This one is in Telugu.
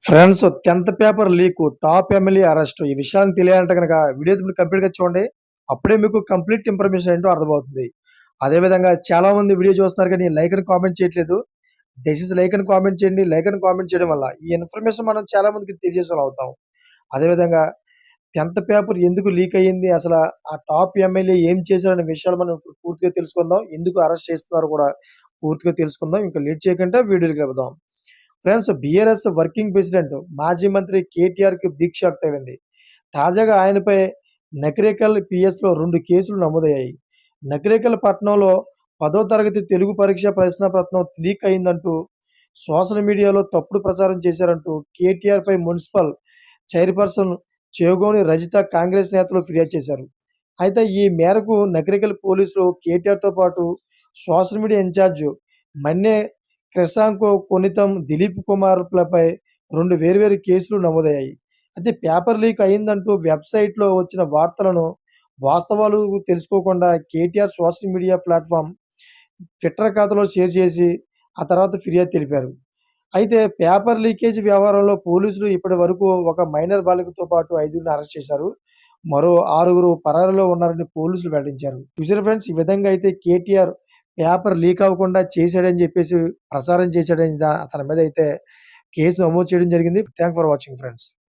ఫ్రెండ్స్ 10థ్ paper leak, top MLA arrest. ఈ విషయాన్ని తెలియాలంటే గనక వీడియో మీరు కంప్లీట్‌గా చూడండి. అప్పుడే మీకు కంప్లీట్ ఇన్ఫర్మేషన్ ఏంటో అర్థమవుతుంది. అదేవిధంగా చాలామంది వీడియో చూస్తున్నారు కానీ లైక్ అని కామెంట్ చేయట్లేదు. దయచేసి లైక్ అని కామెంట్ చేయండి. లైక్ అని కామెంట్ చేయడం వల్ల ఈ ఇన్ఫర్మేషన్ మనం చాలా మందికి తెలియజేసేవాళ్ళం అవుతాం. అదేవిధంగా 10థ్ పేపర్ ఎందుకు లీక్ అయ్యింది? అసల ఆ టాప్ ఎమ్మెల్యే ఏం చేశారనే విషయాలు మనం ఇప్పుడు పూర్తిగా తెలుసుకుందాం. ఎందుకు అరెస్ట్ చేస్తున్నారో కూడా పూర్తిగా తెలుసుకుందాం. ఇంకా లేట్ చేయకుండా వీడియోలోకి వెళ్దాం. ఫ్రెండ్స్, బీఆర్ఎస్ వర్కింగ్ ప్రెసిడెంట్ మాజీ మంత్రి కేటీఆర్‌కి బిగ్ షాక్ తగిలింది. తాజాగా ఆయనపై నకిరేకల్ పీఎస్‌లో 2 కేసులు నమోదయ్యాయి. నకిరేకల్ పట్టణంలో 10వ తరగతి తెలుగు పరీక్ష ప్రశ్నపత్రం లీక్ అయిందంటూ సోషల్ మీడియాలో తప్పుడు ప్రచారం చేశారంటూ కేటీఆర్‌పై మున్సిపల్ చైర్పర్సన్ చేగోని రజిత కాంగ్రెస్ నేతలు ఫిర్యాదు చేశారు. అయితే ఈ మేరకు నకిరేకల్ పోలీసులు కేటీఆర్‌తో పాటు social media in-charge Manne Krishank, Konitham, Dileep కుమార్‌లపై 2 వేర్వేరు కేసులు నమోదయ్యాయి. అయితే పేపర్ లీక్ అయిందంటూ వెబ్‌సైట్‌లో వచ్చిన వార్తలను వాస్తవాలు తెలుసుకోకుండా KTR social media platform Twitter ఖాతాలో షేర్ చేసి ఆ తర్వాత ఫిర్యాదు తెలిపారు. అయితే పేపర్ లీకేజ్ వ్యవహారంలో పోలీసులు ఇప్పటివరకు ఒక మైనర్ బాలికతో పాటు 5గురిని అరెస్ట్ చేశారు. మరో 6గురు పరారీలో ఉన్నారని పోలీసులు వెల్లడించారు. చూసారా ఫ్రెండ్స్, ఈ విధంగా అయితే కేటీఆర్ పేపర్ లీక్ అవ్వకుండా చేశాడని చెప్పేసి ప్రచారం చేశాడని అతని మీద అయితే కేసు నమోదు చేయడం జరిగింది. Thanks for watching friends.